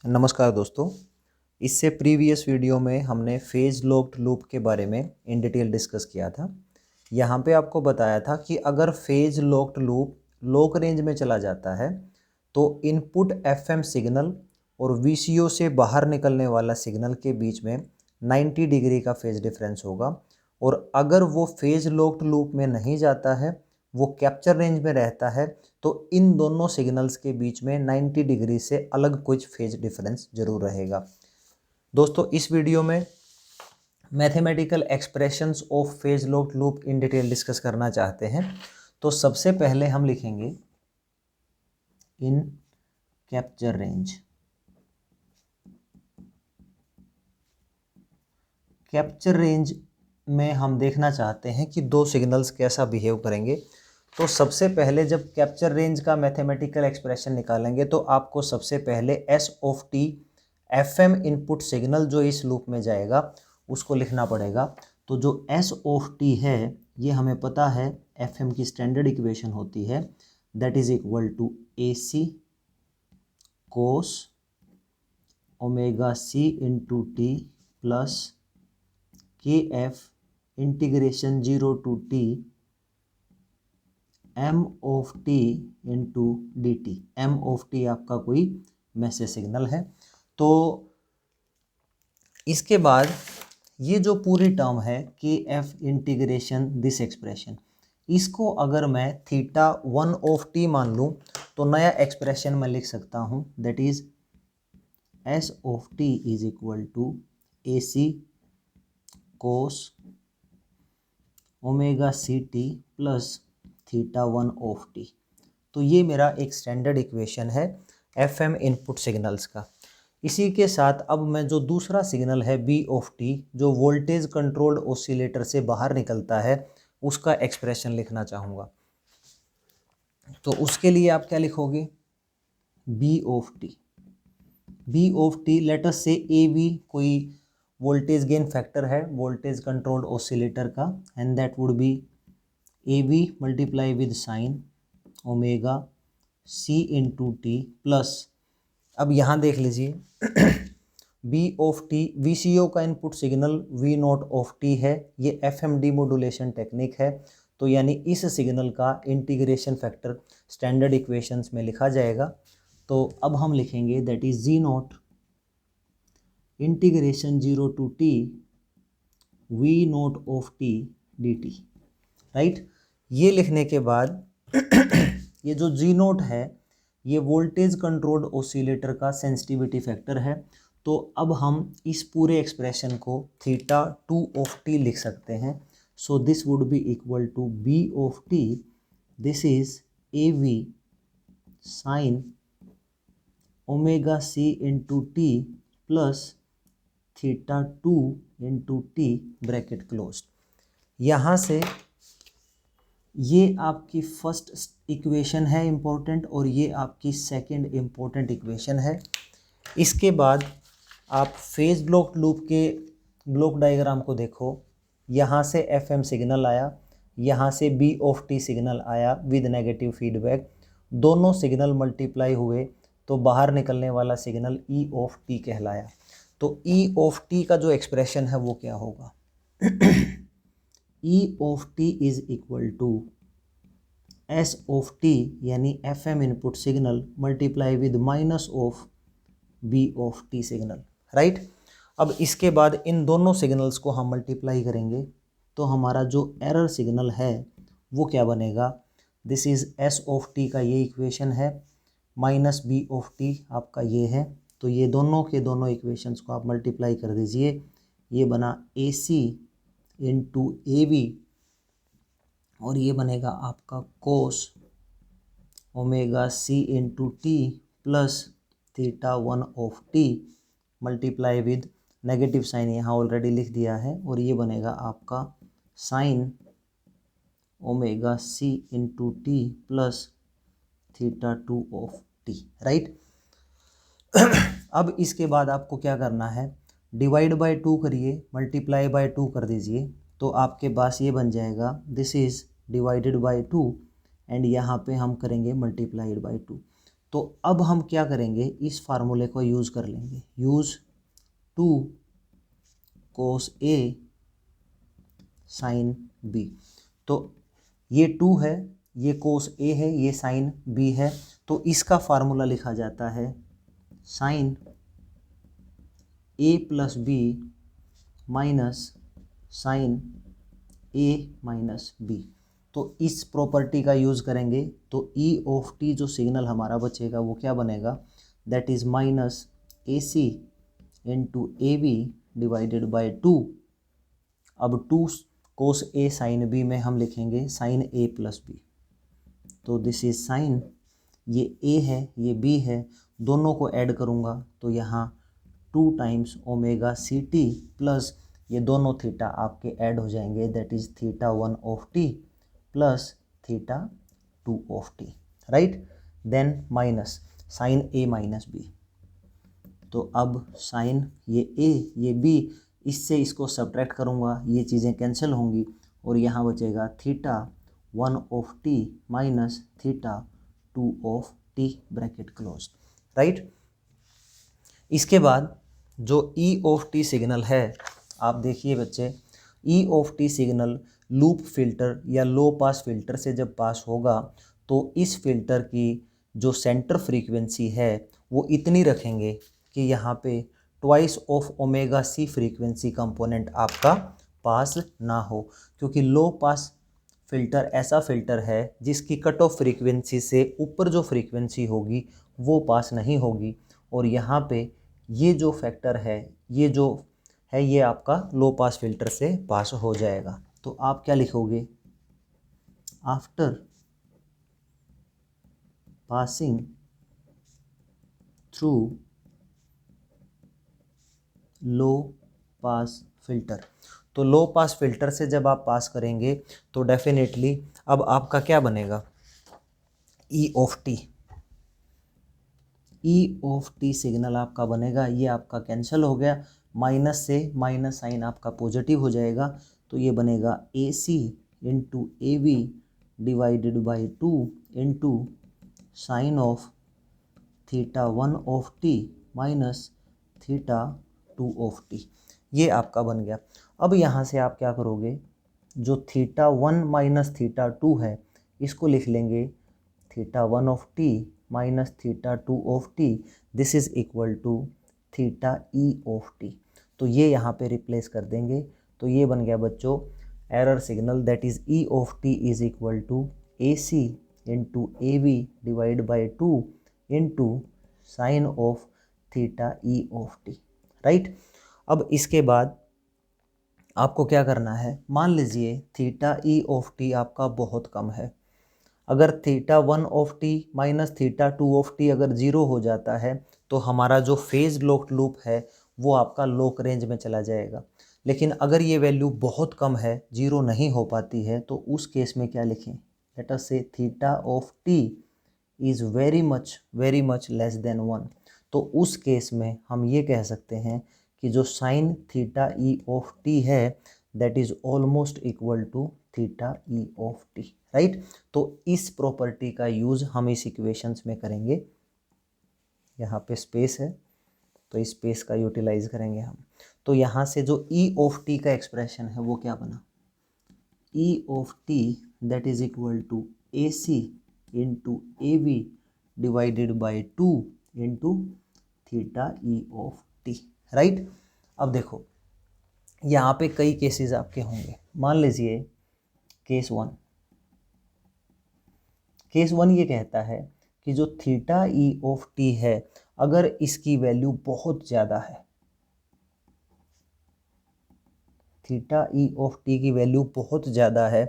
नमस्कार दोस्तों। इससे प्रीवियस वीडियो में हमने फेज लॉक्ड लूप के बारे में इन डिटेल डिस्कस किया था। यहाँ पे आपको बताया था कि अगर phase locked loop lock range में चला जाता है तो इनपुट एफएम सिग्नल और वीसीओ से बाहर निकलने वाला सिग्नल के बीच में 90 डिग्री का फेज डिफरेंस होगा। और अगर वो फेज लॉक्ड लूप में नहीं जाता है, वो कैप्चर रेंज में रहता है, तो इन दोनों सिग्नल्स के बीच में 90 डिग्री से अलग कुछ फेज डिफरेंस जरूर रहेगा। दोस्तों, इस वीडियो में mathematical expressions of phase locked loop in detail discuss करना चाहते हैं। तो सबसे पहले हम लिखेंगे इन कैप्चर रेंज। कैप्चर रेंज में हम देखना चाहते हैं कि दो सिग्नल्स कैसा बिहेव करेंगे। तो सबसे पहले जब कैप्चर रेंज का मैथमेटिकल एक्सप्रेशन निकालेंगे तो आपको सबसे पहले S of T FM input signal जो इस लूप में जाएगा उसको लिखना पड़ेगा। तो जो एस ऑफ टी है ये हमें पता है एफएम की स्टैंडर्ड इक्वेशन होती है, that is equal to A C cos omega C into T plus K F integration 0 to T M of T into D T. M of T आपका कोई मैसेज सिग्नल है। तो इसके बाद ये जो पूरी टर्म है के एफ इंटीग्रेशन दिस एक्सप्रेशन, इसको अगर मैं थीटा 1 ऑफ टी मान लूँ तो नया एक्सप्रेशन मैं लिख सकता हूँ, that is s of T is equal to A C cos omega C T plus theta 1 of T. तो ये मेरा एक स्टैंडर्ड इक्वेशन है एफएम इनपुट सिग्नल्स का। इसी के साथ अब मैं जो दूसरा सिग्नल है बी ऑफ टी जो वोल्टेज कंट्रोल्ड ऑसिलेटर से बाहर निकलता है उसका एक्सप्रेशन लिखना चाहूँगा। तो उसके लिए आप क्या लिखोगे, B of T. B of T let us से ए वी कोई वोल्टेज गेन फैक्टर है वोल्टेज कंट्रोल्ड ऑसिलेटर का, and that would be A V multiply with sine omega C into T plus, अब यहाँ देख लीजिए B of T V C O का input signal V not of T है, ये F M D modulation technique है। तो यानी इस सिग्नल का इंटीग्रेशन फैक्टर स्टैंडर्ड इक्वेशंस में लिखा जाएगा। तो अब हम लिखेंगे that is G not integration 0 to T V not of T D T, right. ये लिखने के बाद ये जो जी नोट है ये वोल्टेज कंट्रोल्ड ऑसिलेटर का सेंसिटिविटी फैक्टर है। तो अब हम इस पूरे एक्सप्रेशन को थीटा 2 ऑफ टी लिख सकते हैं। So this would be equal to B of T, this is A V sine omega C into T plus theta 2 into T bracket close. यहाँ से ये आपकी फर्स्ट इक्वेशन है इम्पोर्टेंट और ये आपकी सेकंड इम्पोर्टेंट इक्वेशन है। इसके बाद आप फेज ब्लॉक लूप के ब्लॉक डायग्राम को देखो। यहाँ से एफएम सिग्नल आया, यहाँ से बी ऑफ टी सिग्नल आया विद नेगेटिव फीडबैक, दोनों सिग्नल मल्टीप्लाई हुए तो बाहर निकलने वाला सिग्नल ई ऑफ टी कहलाया। तो ई ऑफ टी का जो एक्सप्रेशन है वो क्या होगा, E of t is equal to S of t यानी FM input signal multiply with minus of B of t signal, right. अब इसके बाद इन दोनों सिग्नल्स को हम मल्टीप्लाई करेंगे तो हमारा जो एरर सिग्नल है वो क्या बनेगा, this is S of t का ये इक्वेशन है माइनस B of t आपका ये है। तो ये दोनों के दोनों इक्वेशंस को आप मल्टीप्लाई कर दीजिए, ये बना AC इंटू ए वी और ये बनेगा आपका cos omega C into T plus theta 1 of T multiply with negative sine यहाँ ऑलरेडी लिख दिया है, और ये बनेगा आपका sine omega C into T plus theta 2 of T, right. अब इसके बाद आपको क्या करना है, डिवाइड बाय 2 करिए, मल्टीप्लाई बाय 2 कर दीजिए, तो आपके पास ये बन जाएगा this is divided by 2 and यहाँ पे हम करेंगे मल्टीप्लाइड बाय 2। तो अब हम क्या करेंगे, इस फार्मूले को यूज़ कर लेंगे, use 2 cos A sin B। तो ये 2 है, ये cos A है, ये sin B है, तो इसका फार्मूला लिखा जाता है sin A plus B minus sin A minus B। तो इस प्रॉपर्टी का यूज़ करेंगे तो E ऑफ टी जो सिग्नल हमारा बचेगा वो क्या बनेगा, that is minus AC into AB divided by 2। अब 2 cos A sin B में हम लिखेंगे sin A प्लस B। तो दिस इज sin, ये A है ये B है, दोनों को ऐड करूँगा तो यहाँ 2 times omega C T plus ये दोनों थीटा आपके ऐड हो जाएंगे, that is theta 1 of T plus theta 2 of T, right. Then minus sine A minus B। तो अब साइन ये A ये B, इससे इसको सब्ट्रैक्ट करूँगा, ये चीज़ें कैंसिल होंगी और यहाँ बचेगा theta 1 of T minus theta 2 of T bracket close, right. इसके बाद जो E ऑफ टी सिग्नल है, आप देखिए बच्चे, E of T signal loop filter या लो पास फिल्टर से जब पास होगा तो इस फिल्टर की जो सेंटर फ्रीक्वेंसी है वो इतनी रखेंगे कि यहाँ पे twice of omega C frequency component आपका पास ना हो, क्योंकि लो पास फिल्टर ऐसा फिल्टर है जिसकी कट ऑफ फ्रीक्वेंसी से ऊपर जो फ्रीक्वेंसी होगी वो पास नहीं होगी, और यहाँ पे ये जो फैक्टर है, ये जो है, ये आपका लो पास फिल्टर से पास हो जाएगा। तो आप क्या लिखोगे, आफ्टर पासिंग थ्रू लो पास फिल्टर। तो लो पास फिल्टर से जब आप पास करेंगे तो डेफिनेटली अब आपका क्या बनेगा, ई of T, E of T signal आपका बनेगा। ये आपका कैंसिल हो गया, माइनस से माइनस साइन आपका पॉजिटिव हो जाएगा, तो ये बनेगा A C into A B divided by 2 into sine of theta 1 of T minus theta 2 of T. ये आपका बन गया। अब यहाँ से आप क्या करोगे, जो थीटा 1 माइनस थीटा 2 है इसको लिख लेंगे theta 1 of T minus theta 2 of T, this is equal to theta E of T. तो ये यहाँ पे रिप्लेस कर देंगे, तो ये बन गया बच्चों error signal, that is E of T is equal to A C into A B divide by 2 into sine of theta E of T, right. अब इसके बाद आपको क्या करना है, मान लीजिए थीटा ई ऑफ टी आपका बहुत कम है, अगर theta 1 of T minus theta 2 of T अगर 0 हो जाता है तो हमारा जो फेज लॉक्ड लूप है वो आपका लॉक रेंज में चला जाएगा। लेकिन अगर ये वैल्यू बहुत कम है, 0 नहीं हो पाती है, तो उस केस में क्या लिखें, लेट अस से theta of T is very much less than 1। तो उस केस में हम ये कह सकते हैं कि जो sine theta E of T है that is almost equal to theta E of T, right. तो इस प्रॉपर्टी का यूज़ हम इस इक्वेशंस में करेंगे। यहाँ पे स्पेस है तो इस स्पेस का यूटिलाइज करेंगे हम। तो यहाँ से जो ई ऑफ टी का एक्सप्रेशन है वो क्या बना, E of T that is equal to A C into A B divided by 2 into theta E of T, right. अब देखो यहाँ पे कई केसेस आपके होंगे, मान लीजिए केस 1 ये कहता है कि जो थीटा ई ऑफ टी है अगर इसकी वैल्यू बहुत ज़्यादा है, थीटा ई ऑफ टी की वैल्यू बहुत ज़्यादा है,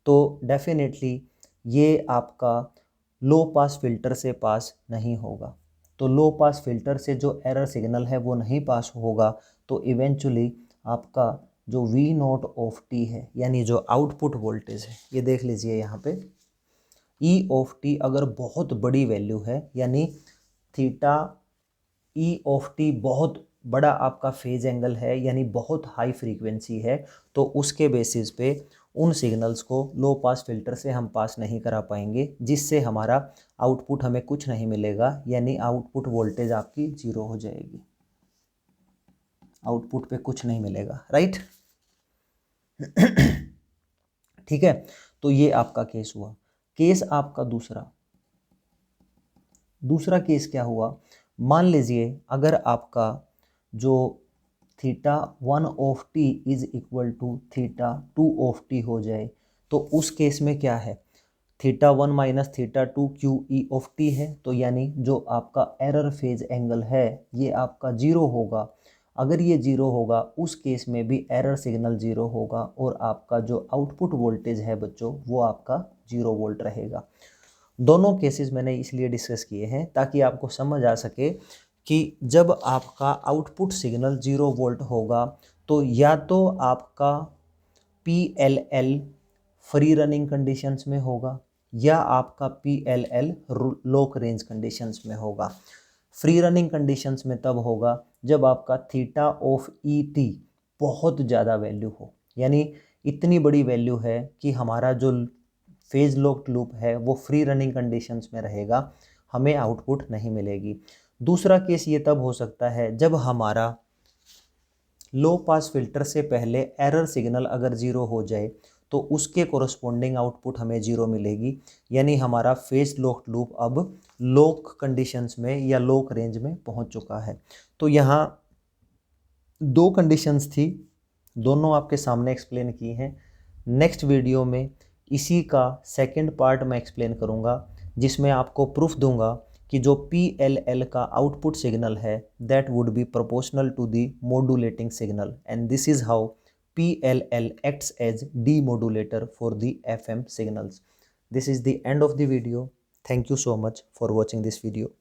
तो डेफिनेटली ये आपका लो पास फिल्टर से पास नहीं होगा। तो लो पास फिल्टर से जो एरर सिग्नल है वो नहीं पास होगा, तो इवेंचुअली आपका जो वी नॉट ऑफ टी है यानी जो आउटपुट वोल्टेज है, ये देख लीजिए यहाँ पे ई ऑफ टी अगर बहुत बड़ी वैल्यू है यानी थीटा ई ऑफ टी बहुत बड़ा आपका फेज एंगल है यानी बहुत हाई फ्रीक्वेंसी है, तो उसके बेसिस पे उन सिग्नल्स को लो पास फिल्टर से हम पास नहीं करा पाएंगे, जिससे हमारा आउटपुट हमें कुछ नहीं मिलेगा, यानी आउटपुट वोल्टेज आपकी 0 हो जाएगी, आउटपुट पे कुछ नहीं मिलेगा, राइट। ठीक है, तो ये आपका केस हुआ। केस आपका दूसरा केस क्या हुआ, मान लीजिए अगर आपका जो θ1 of t is equal to θ2 of t हो जाए, तो उस केस में क्या है, θ1 माइनस θ2 QE ऑफ t है, तो यानी जो आपका एरर फेज एंगल है ये आपका 0 होगा। अगर ये 0 होगा उस केस में भी एरर सिग्नल 0 होगा और आपका जो आउटपुट वोल्टेज है बच्चों वो आपका 0 वोल्ट रहेगा। दोनों केसेस मैंने इसलिए डिस्कस किए हैं ताकि आपको समझ आ सके कि जब आपका आउटपुट सिग्नल 0 वोल्ट होगा तो या तो आपका PLL फ्री रनिंग कंडीशंस में होगा या आपका PLL लॉक रेंज कंडीशंस में होगा। फ्री रनिंग कंडीशंस में तब होगा जब आपका थीटा ऑफ ET बहुत ज़्यादा वैल्यू हो, यानी इतनी बड़ी वैल्यू है कि हमारा जो फेज लॉक्ड लूप है वो फ्री रनिंग कंडीशंस में रहेगा, हमें आउटपुट नहीं मिलेगी। दूसरा केस ये तब हो सकता है जब हमारा लो पास फिल्टर से पहले एरर सिग्नल अगर 0 हो जाए तो उसके कोरस्पोंडिंग आउटपुट हमें 0 मिलेगी, यानी हमारा फेज लॉक्ड लूप अब लॉक कंडीशंस में या लॉक रेंज में पहुंच चुका है। तो यहाँ दो कंडीशंस थी, दोनों आपके सामने एक्सप्लेन की हैं। नेक्स्ट वीडियो में इसी का सेकंड पार्ट मैं एक्सप्लेन करूँगा, जिसमें आपको प्रूफ दूंगा कि जो PLL का आउटपुट सिग्नल है that would be proportional to the modulating signal and this is how PLL acts as demodulator for the FM signals. This is the end of the video. Thank you so much for watching this video.